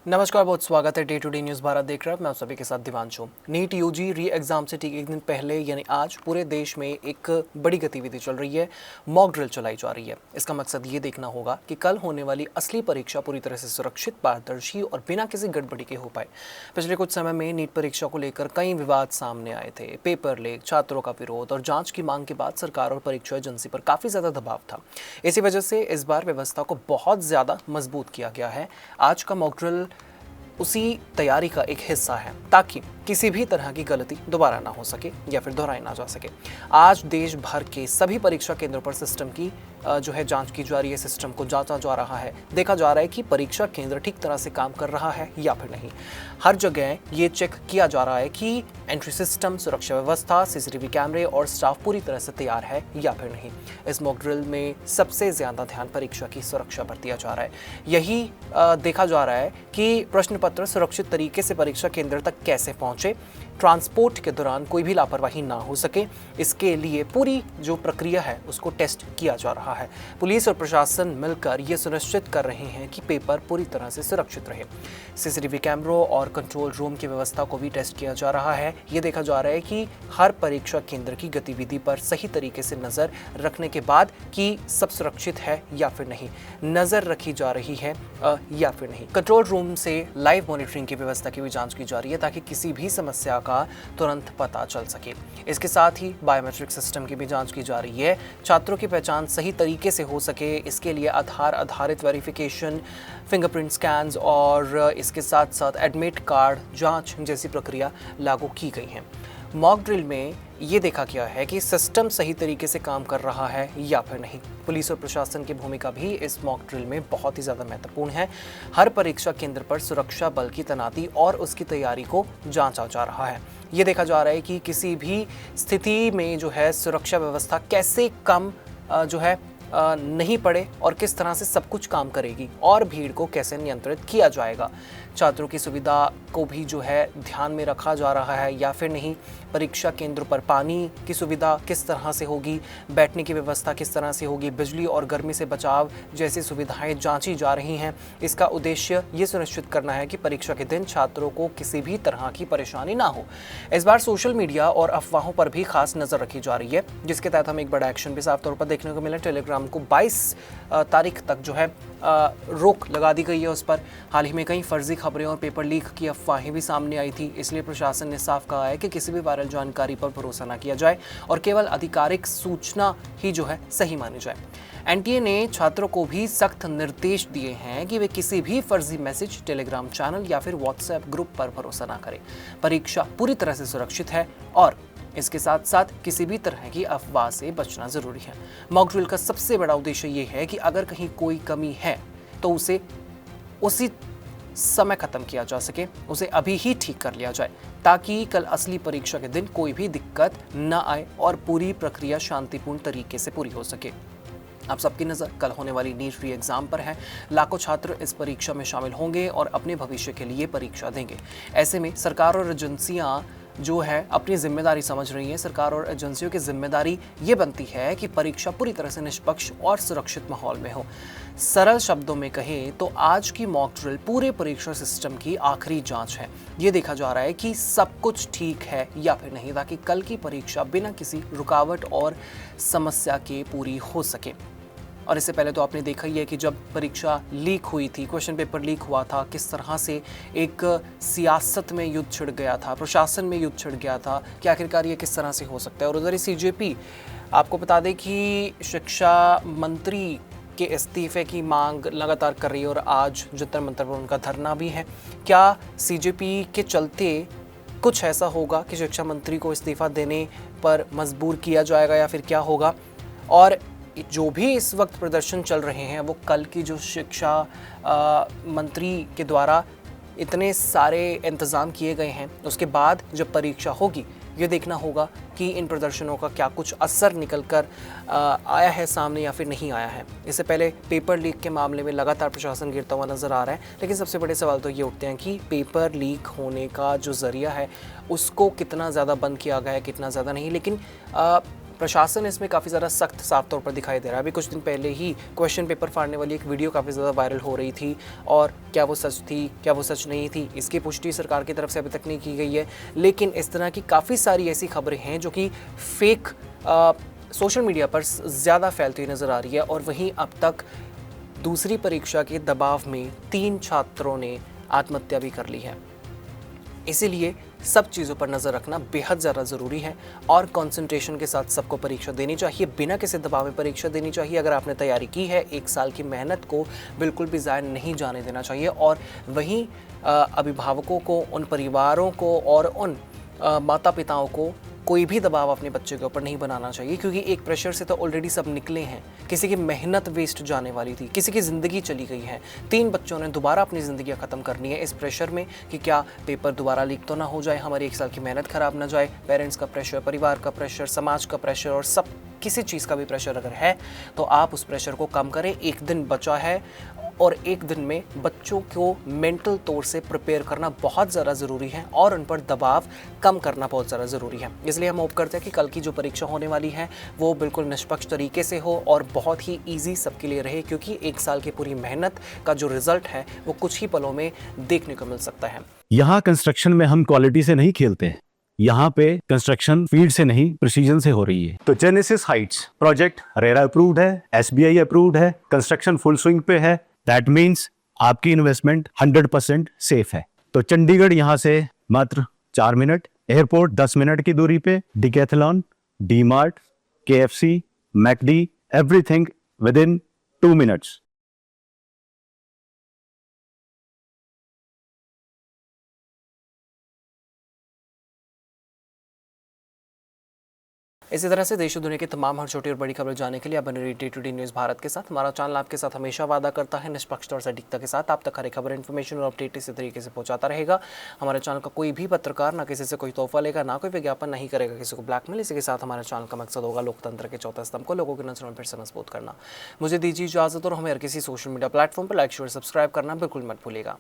नमस्कार, बहुत स्वागत है day to day news Bharat देख रहे हैं। मैं आप सभी के साथ Divanshu. NEET UG re exam से ठीक एक दिन पहले यानी आज पूरे देश में एक बड़ी गतिविधि चल रही है। मॉक ड्रिल चलाई जा रही है। इसका मकसद ये देखना होगा कि कल होने वाली असली परीक्षा पूरी तरह से सुरक्षित, पारदर्शी और बिना किसी गड़बड़ी के हो पाए। पिछले कुछ समय में नीट परीक्षा को लेकर कई विवाद सामने आए थे। पेपर लीक, छात्रों का विरोध और जाँच की मांग के बाद सरकार और परीक्षा एजेंसी पर काफ़ी ज़्यादा दबाव था। इसी वजह से इस बार व्यवस्था को बहुत ज़्यादा मजबूत किया गया है। आज का मॉक ड्रिल उसी तैयारी का एक हिस्सा है ताकि किसी भी तरह की गलती दोबारा ना हो सके या फिर दोहराई ना जा सके। आज देश भर के सभी परीक्षा केंद्रों पर सिस्टम की जो है जांच की जा रही है। सिस्टम को जांचा जा रहा है, देखा जा रहा है कि परीक्षा केंद्र ठीक तरह से काम कर रहा है या फिर नहीं। हर जगह ये चेक किया जा रहा है कि एंट्री सिस्टम, सुरक्षा व्यवस्था, सीसीटीवी कैमरे और स्टाफ पूरी तरह से तैयार है या फिर नहीं। इस मॉक ड्रिल में सबसे ज्यादा ध्यान परीक्षा की सुरक्षा पर दिया जा रहा है। यही देखा जा रहा है कि प्रश्न पत्र सुरक्षित तरीके से परीक्षा केंद्र तक कैसे पहुंचे, ट्रांसपोर्ट के दौरान कोई भी लापरवाही ना हो सके। इसके लिए पूरी जो प्रक्रिया है उसको टेस्ट किया जा रहा है। पुलिस और प्रशासन मिलकर ये सुनिश्चित कर रहे हैं कि पेपर पूरी तरह से सुरक्षित रहे। सीसीटीवी कैमरों और कंट्रोल रूम की व्यवस्था को भी टेस्ट किया जा रहा है। ये देखा जा रहा है कि हर परीक्षा केंद्र की गतिविधि पर सही तरीके से नजर रखने के बाद कि सब सुरक्षित है या फिर नहीं, नजर रखी जा रही है या फिर नहीं। कंट्रोल रूम से लाइव मॉनिटरिंग की व्यवस्था की भी जांच की जा रही है ताकि किसी भी समस्या का तुरंत पता चल सके। इसके साथ ही बायोमेट्रिक सिस्टम की भी जांच की जा रही है। छात्रों की पहचान सही तरीके से हो सके, इसके लिए आधार आधारित वेरिफिकेशन, फिंगरप्रिंट स्कैन्स और इसके साथ साथ एडमिट कार्ड जांच जैसी प्रक्रिया लागू की गई है। मॉक ड्रिल में ये देखा गया है कि सिस्टम सही तरीके से काम कर रहा है या फिर नहीं। पुलिस और प्रशासन की भूमिका भी इस मॉक ड्रिल में बहुत ही ज़्यादा महत्वपूर्ण है। हर परीक्षा केंद्र पर सुरक्षा बल की तैनाती और उसकी तैयारी को जांचा जा रहा है। ये देखा जा रहा है कि किसी भी स्थिति में जो है सुरक्षा व्यवस्था कैसे कम जो है नहीं पड़े और किस तरह से सब कुछ काम करेगी और भीड़ को कैसे नियंत्रित किया जाएगा। छात्रों की सुविधा को भी जो है ध्यान में रखा जा रहा है या फिर नहीं। परीक्षा केंद्र पर पानी की सुविधा किस तरह से होगी, बैठने की व्यवस्था किस तरह से होगी, बिजली और गर्मी से बचाव जैसी सुविधाएं जांची जा रही हैं। इसका उद्देश्य ये सुनिश्चित करना है कि परीक्षा के दिन छात्रों को किसी भी तरह की परेशानी ना हो। इस बार सोशल मीडिया और अफवाहों पर भी खास नजर रखी जा रही है, जिसके तहत हमें एक बड़ा एक्शन भी साफ तौर पर देखने को मिला। टेलीग्राम को 22 तारीख तक जो है रोक लगा दी गई है उस पर। हाल ही में कई फर्जी खबरें और पेपर लीक की अफवाहें भी सामने आई थी, इसलिए प्रशासन ने साफ कहा है कि किसी भी वायरल जानकारी पर भरोसा न किया जाए और केवल आधिकारिक सूचना ही जो है सही मानी जाए। एनटीए ने छात्रों को भी सख्त निर्देश दिए हैं कि वे किसी भी फर्जी मैसेज, टेलीग्राम चैनल या फिर व्हाट्सएप ग्रुप पर भरोसा न करें। परीक्षा पूरी तरह से सुरक्षित है और इसके साथ साथ किसी भी तरह की अफवाह से बचना जरूरी है। मॉक ड्रिल का सबसे बड़ा उद्देश्य ये है कि अगर कहीं कोई कमी है तो उसे उसी समय खत्म किया जा सके, उसे अभी ही ठीक कर लिया जाए ताकि कल असली परीक्षा के दिन कोई भी दिक्कत न आए और पूरी प्रक्रिया शांतिपूर्ण तरीके से पूरी हो सके। आप सबकी नज़र कल होने वाली नीट री एग्जाम पर है। लाखों छात्र इस परीक्षा में शामिल होंगे और अपने भविष्य के लिए परीक्षा देंगे। ऐसे में सरकार और एजेंसियां जो है अपनी जिम्मेदारी समझ रही है। सरकार और एजेंसियों की जिम्मेदारी ये बनती है कि परीक्षा पूरी तरह से निष्पक्ष और सुरक्षित माहौल में हो। सरल शब्दों में कहें तो आज की मॉक ड्रिल पूरे परीक्षा सिस्टम की आखिरी जांच है। ये देखा जा रहा है कि सब कुछ ठीक है या फिर नहीं, ताकि कल की परीक्षा बिना किसी रुकावट और समस्या के पूरी हो सके। और इससे पहले तो आपने देखा ही है कि जब परीक्षा लीक हुई थी, क्वेश्चन पेपर लीक हुआ था, किस तरह से एक सियासत में युद्ध छिड़ गया था, प्रशासन में युद्ध छिड़ गया था कि आखिरकार ये किस तरह से हो सकता है। और उधर ही सीजेपी, आपको बता दें कि शिक्षा मंत्री के इस्तीफे की मांग लगातार कर रही है और आज जंतर मंतर पर उनका धरना भी है। क्या सीजेपी के चलते कुछ ऐसा होगा कि शिक्षा मंत्री को इस्तीफा देने पर मजबूर किया जाएगा या फिर क्या होगा? और जो भी इस वक्त प्रदर्शन चल रहे हैं वो कल की जो शिक्षा मंत्री के द्वारा इतने सारे इंतज़ाम किए गए हैं, उसके बाद जब परीक्षा होगी ये देखना होगा कि इन प्रदर्शनों का क्या कुछ असर निकल कर आया है सामने या फिर नहीं आया है। इससे पहले पेपर लीक के मामले में लगातार प्रशासन गिरता हुआ नज़र आ रहा है, लेकिन सबसे बड़े सवाल तो ये उठते हैं कि पेपर लीक होने का जो ज़रिया है उसको कितना ज़्यादा बंद किया गया है, कितना ज़्यादा नहीं। लेकिन प्रशासन इसमें काफ़ी ज़्यादा सख्त साफ तौर पर दिखाई दे रहा है। अभी कुछ दिन पहले ही क्वेश्चन पेपर फाड़ने वाली एक वीडियो काफ़ी ज़्यादा वायरल हो रही थी, और क्या वो सच थी, क्या वो सच नहीं थी, इसकी पुष्टि सरकार की तरफ से अभी तक नहीं की गई है। लेकिन इस तरह की काफ़ी सारी ऐसी खबरें हैं जो कि फेक सोशल मीडिया पर ज़्यादा फैलती नज़र आ रही है। और वहीं अब तक दूसरी परीक्षा के दबाव में 3 छात्रों ने आत्महत्या भी कर ली है। इसीलिए सब चीज़ों पर नज़र रखना बेहद ज़्यादा ज़रूरी है और कंसंट्रेशन के साथ सबको परीक्षा देनी चाहिए, बिना किसी दबाव में परीक्षा देनी चाहिए। अगर आपने तैयारी की है, 1 साल की मेहनत को बिल्कुल भी ज़ाया नहीं जाने देना चाहिए। और वहीं अभिभावकों को, उन परिवारों को और उन माता पिताओं को कोई भी दबाव अपने बच्चे के ऊपर नहीं बनाना चाहिए, क्योंकि एक प्रेशर से तो ऑलरेडी सब निकले हैं। किसी की मेहनत वेस्ट जाने वाली थी, किसी की ज़िंदगी चली गई है, 3 बच्चों ने दोबारा अपनी ज़िंदगी ख़त्म करनी है इस प्रेशर में कि क्या पेपर दोबारा लीक तो ना हो जाए, हमारी 1 साल की मेहनत ख़राब ना जाए। पेरेंट्स का प्रेशर, परिवार का प्रेशर, समाज का प्रेशर और सब किसी चीज़ का भी प्रेशर अगर है तो आप उस प्रेशर को कम करें। 1 दिन बचा है और 1 दिन में बच्चों को मेंटल तौर से प्रिपेयर करना बहुत ज़्यादा ज़रूरी है और उन पर दबाव कम करना बहुत ज़्यादा ज़रूरी है। इसलिए हम होप करते हैं कि कल की जो परीक्षा होने वाली है वो बिल्कुल निष्पक्ष तरीके से हो और बहुत ही ईजी सबके लिए रहे, क्योंकि 1 साल की पूरी मेहनत का जो रिजल्ट है वो कुछ ही पलों में देखने को मिल सकता है। यहाँ कंस्ट्रक्शन में हम क्वालिटी से नहीं खेलते हैं। यहाँ पे कंस्ट्रक्शन फील्ड से नहीं, प्रिसीजन से हो रही है। तो genesis Heights project RERA approved है, SBI अप्रूव्ड है, कंस्ट्रक्शन फुल स्विंग पे है। दैट मीन्स आपकी इन्वेस्टमेंट 100% सेफ है। तो चंडीगढ़ यहाँ से मात्र 4 मिनट, एयरपोर्ट 10 मिनट की दूरी पे, decathlon, DMart, KFC, McD, everything with in 2 minutes. इसी तरह से देश और दुनिया की तमाम हर छोटी और बड़ी खबर जानने के लिए आप बने रहिए day to day news Bharat के साथ। हमारा चैनल आपके साथ हमेशा वादा करता है निष्पक्षता और सटीकता के साथ आप तक हर एक खबर, इन्फॉर्मेशन और अपडेट इसी तरीके से पहुंचाता रहेगा। हमारे चैनल का कोई भी पत्रकार ना किसी से कोई तोहफा लेगा, ना कोई विज्ञापन, नहीं करेगा किसी को ब्लैकमेल। इसी के साथ हमारे चैनल का मकसद होगा लोकतंत्र के चौथे स्तंभ को लोगों की नजरों में फिर से मजबूत करना। मुझे दीजिए इजाजत और हमें हर किसी सोशल मीडिया प्लेटफॉर्म पर लाइक, शेयर, सब्सक्राइब करना बिल्कुल मत भूलिएगा।